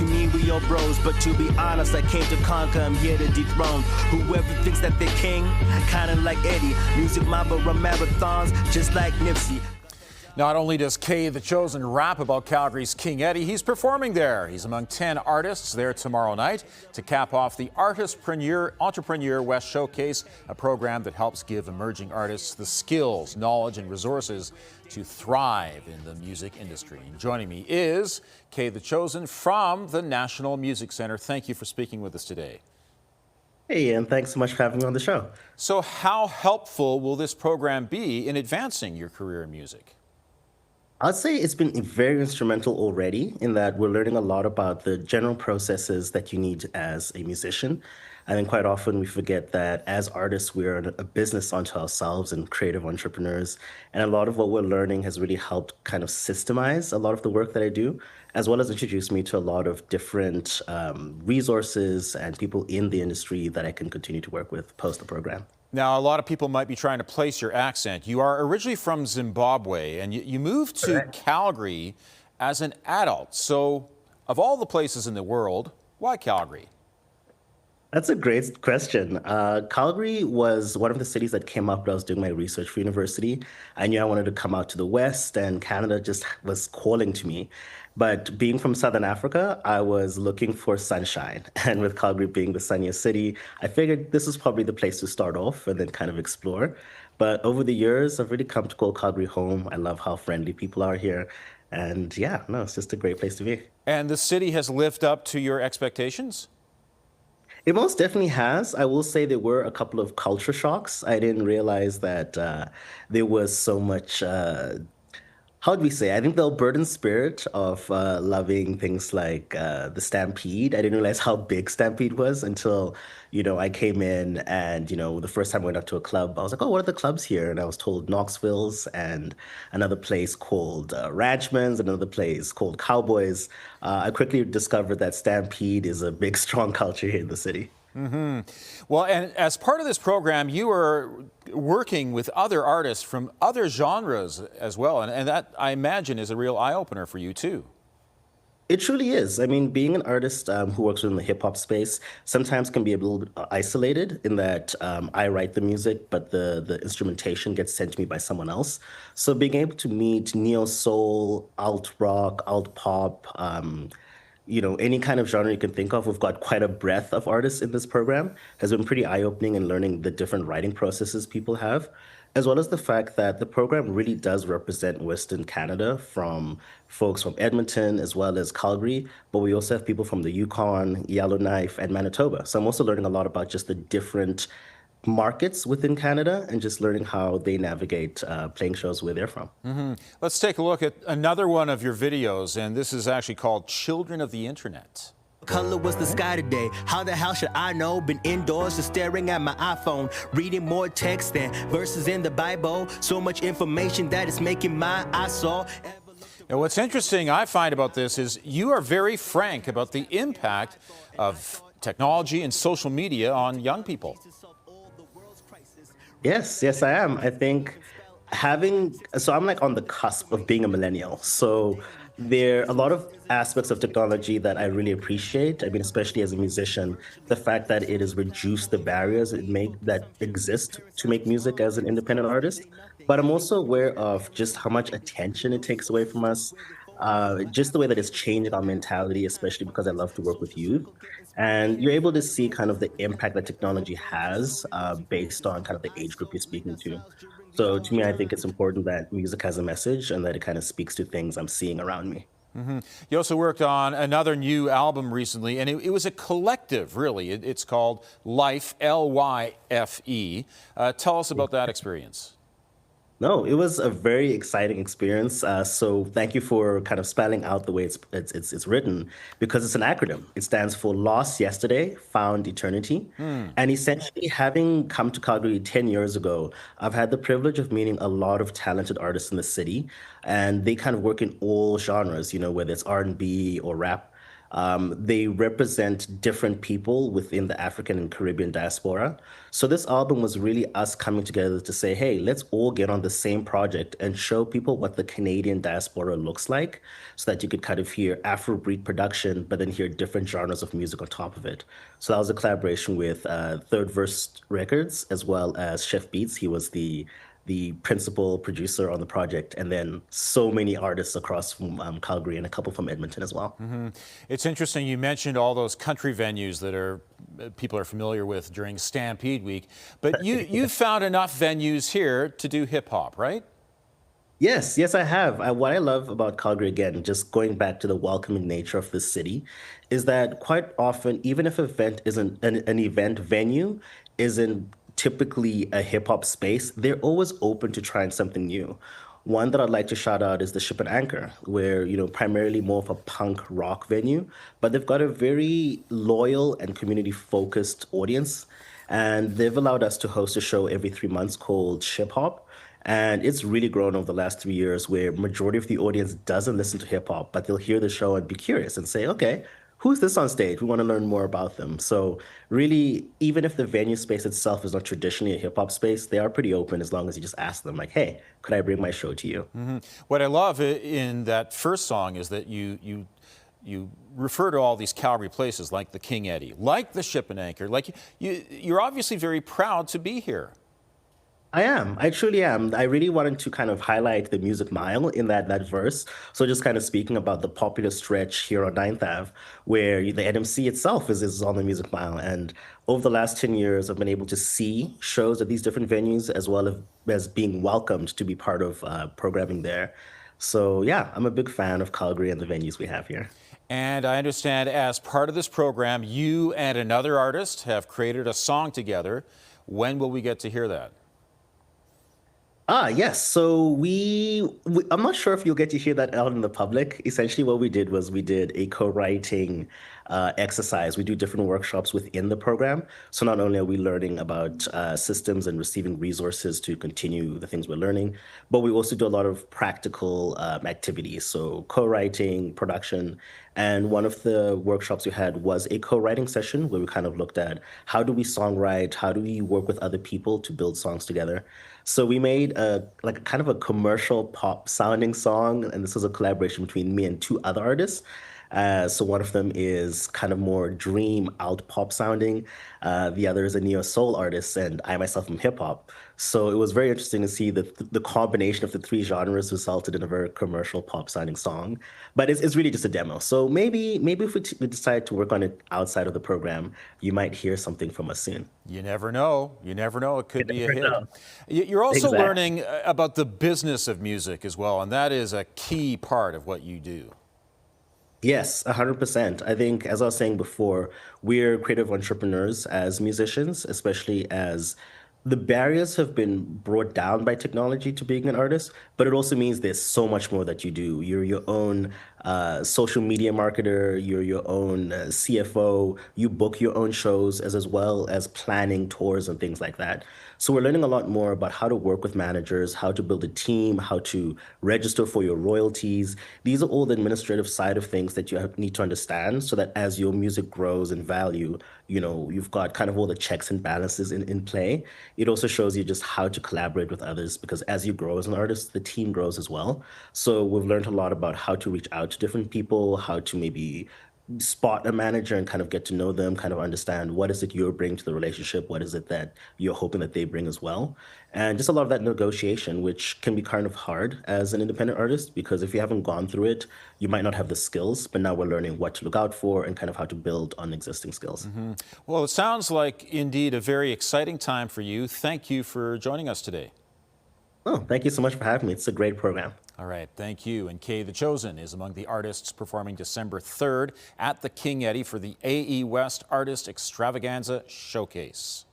To me, we all bros, but to be honest, I came to conquer, I'm here to dethrone whoever thinks that they're king, kinda like Eddie. Music Mamba run marathons, just like Nipsey. Not only does KtheChosen rap about Calgary's King Eddy, he's performing there. He's among 10 artists there tomorrow night to cap off the Entrepreneur West Showcase, a program that helps give emerging artists the skills, knowledge, and resources to thrive in the music industry. And joining me is KtheChosen from the National Music Center. Thank you for speaking with us today. Hey, and thanks so much for having me on the show. So how helpful will this program be in advancing your career in music? I'd say it's been very instrumental already in that we're learning a lot about the general processes that you need as a musician. I think quite often we forget that as artists, we're a business unto ourselves and creative entrepreneurs. And a lot of what we're learning has really helped kind of systemize a lot of the work that I do, as well as introduce me to a lot of different resources and people in the industry that I can continue to work with post the program. Now, a lot of people might be trying to place your accent. You are originally from Zimbabwe, and you moved to Calgary as an adult. So, of all the places in the world, why Calgary? That's a great question. Calgary was one of the cities that came up when I was doing my research for university. I knew I wanted to come out to the West, and Canada just was calling to me. But being from Southern Africa, I was looking for sunshine. And with Calgary being the sunniest city, I figured this was probably the place to start off and then kind of explore. But over the years, I've really come to call Calgary home. I love how friendly people are here. And yeah, no, it's just a great place to be. And the city has lived up to your expectations? It most definitely has. I will say there were a couple of culture shocks. I didn't realize that there was so much, how do we say? I think the Albertan spirit of loving things like the Stampede. I didn't realize how big Stampede was until, I came in and, the first time I went out to a club, I was like, oh, what are the clubs here? And I was told Knoxville's and another place called Ranchman's, another place called Cowboys. I quickly discovered that Stampede is a big, strong culture here in the city. Mm-hmm. Well, and as part of this program, you are working with other artists from other genres as well. And that, I imagine, is a real eye-opener for you, too. It truly is. I mean, being an artist who works within the hip-hop space sometimes can be a little bit isolated in that I write the music, but the instrumentation gets sent to me by someone else. So being able to meet neo-soul, alt-rock, alt-pop, any kind of genre you can think of. We've got quite a breadth of artists in this program. Has been pretty eye-opening in learning the different writing processes people have, as well as the fact that the program really does represent Western Canada, from folks from Edmonton as well as Calgary, but we also have people from the Yukon, Yellowknife, and Manitoba. So I'm also learning a lot about just the different markets within Canada and just learning how they navigate playing shows where they're from. Mm-hmm. Let's take a look at another one of your videos, and this is actually called Children of the Internet. Color was the sky today. How the hell should I know? Been indoors just staring at my iPhone, reading more text than verses in the Bible. So much information that it's making my eyes sore. Now, what's interesting I find about this is you are very frank about the impact of technology and social media on young people. Yes, I am. I think so I'm like on the cusp of being a millennial. So there are a lot of aspects of technology that I really appreciate. I mean, especially as a musician, the fact that it has reduced the barriers that exist to make music as an independent artist. But I'm also aware of just how much attention it takes away from us. Just the way that it's changed our mentality, especially because I love to work with youth. And you're able to see kind of the impact that technology has based on kind of the age group you're speaking to. So to me, I think it's important that music has a message and that it kind of speaks to things I'm seeing around me. Mm-hmm. You also worked on another new album recently, and it was a collective, really. It's called Life, L-Y-F-E. Tell us about that experience. No, it was a very exciting experience. So thank you for kind of spelling out the way it's written, because it's an acronym. It stands for Lost Yesterday, Found Eternity. And essentially, having come to Calgary 10 years ago, I've had the privilege of meeting a lot of talented artists in the city, and they kind of work in all genres, whether it's R&B or rap. They represent different people within the African and Caribbean diaspora. So this album was really us coming together to say, hey, let's all get on the same project and show people what the Canadian diaspora looks like so that you could kind of hear Afrobeat production, but then hear different genres of music on top of it. So that was a collaboration with Third Verse Records as well as Chef Beats. He was the principal producer on the project, and then so many artists across from Calgary and a couple from Edmonton as well. It's interesting you mentioned all those country venues that people are familiar with during Stampede Week, but you found enough venues here to do hip hop, right? Yes, yes, I have. What I love about Calgary, again, just going back to the welcoming nature of this city, is that quite often, even if event isn't an event venue isn't typically a hip hop space, they're always open to trying something new. One that I'd like to shout out is the Ship and Anchor, where, primarily more of a punk rock venue, but they've got a very loyal and community focused audience. And they've allowed us to host a show every 3 months called Ship Hop. And it's really grown over the last 3 years where majority of the audience doesn't listen to hip hop, but they'll hear the show and be curious and say, okay, who's this on stage? We want to learn more about them. So really, even if the venue space itself is not traditionally a hip hop space, they are pretty open as long as you just ask them like, hey, could I bring my show to you? What I love in that first song is that you refer to all these Calgary places like the King Eddy, like the Ship and Anchor, like you're obviously very proud to be here. I am. I truly am. I really wanted to kind of highlight the Music Mile in that verse. So just kind of speaking about the popular stretch here on 9th Ave, where the NMC itself is on the Music Mile. And over the last 10 years, I've been able to see shows at these different venues as well as being welcomed to be part of programming there. So yeah, I'm a big fan of Calgary and the venues we have here. And I understand as part of this program, you and another artist have created a song together. When will we get to hear that? Yes. So I'm not sure if you'll get to hear that out in the public. Essentially, what we did was we did a co-writing exercise. We do different workshops within the program. So not only are we learning about systems and receiving resources to continue the things we're learning, but we also do a lot of practical activities. So co-writing, production. And one of the workshops we had was a co-writing session where we kind of looked at how do we songwrite, how do we work with other people to build songs together. So we made kind of a commercial pop sounding song, and this was a collaboration between me and two other artists. So one of them is kind of more dream alt pop sounding. The other is a neo soul artist, and I myself am hip hop. So it was very interesting to see that the combination of the three genres resulted in a very commercial pop sounding song. But it's really just a demo. So maybe if we decide to work on it outside of the program, you might hear something from us soon. You never know. You never know. It could be a hit. Know. You're also Exactly. learning about the business of music as well, and that is a key part of what you do. Yes, 100%. I think, as I was saying before, we're creative entrepreneurs as musicians, especially as the barriers have been brought down by technology to being an artist, but it also means there's so much more that you do. You're your own social media marketer, you're your own CFO, you book your own shows as well as planning tours and things like that. So we're learning a lot more about how to work with managers, how to build a team, how to register for your royalties. These are all the administrative side of things that you need to understand so that as your music grows in value, you've got kind of all the checks and balances in play. It also shows you just how to collaborate with others because as you grow as an artist, the team grows as well. So we've learned a lot about how to reach out to different people, how to maybe spot a manager and kind of get to know them, kind of understand what is it you're bringing to the relationship, what is it that you're hoping that they bring as well. And just a lot of that negotiation, which can be kind of hard as an independent artist, because if you haven't gone through it, you might not have the skills, but now we're learning what to look out for and kind of how to build on existing skills. Well, it sounds like indeed a very exciting time for you. Thank you for joining us today. Oh, thank you so much for having me. It's a great program. All right, thank you. And KtheChosen is among the artists performing December 3rd at the King Eddy for the AE West Artist Extravaganza Showcase.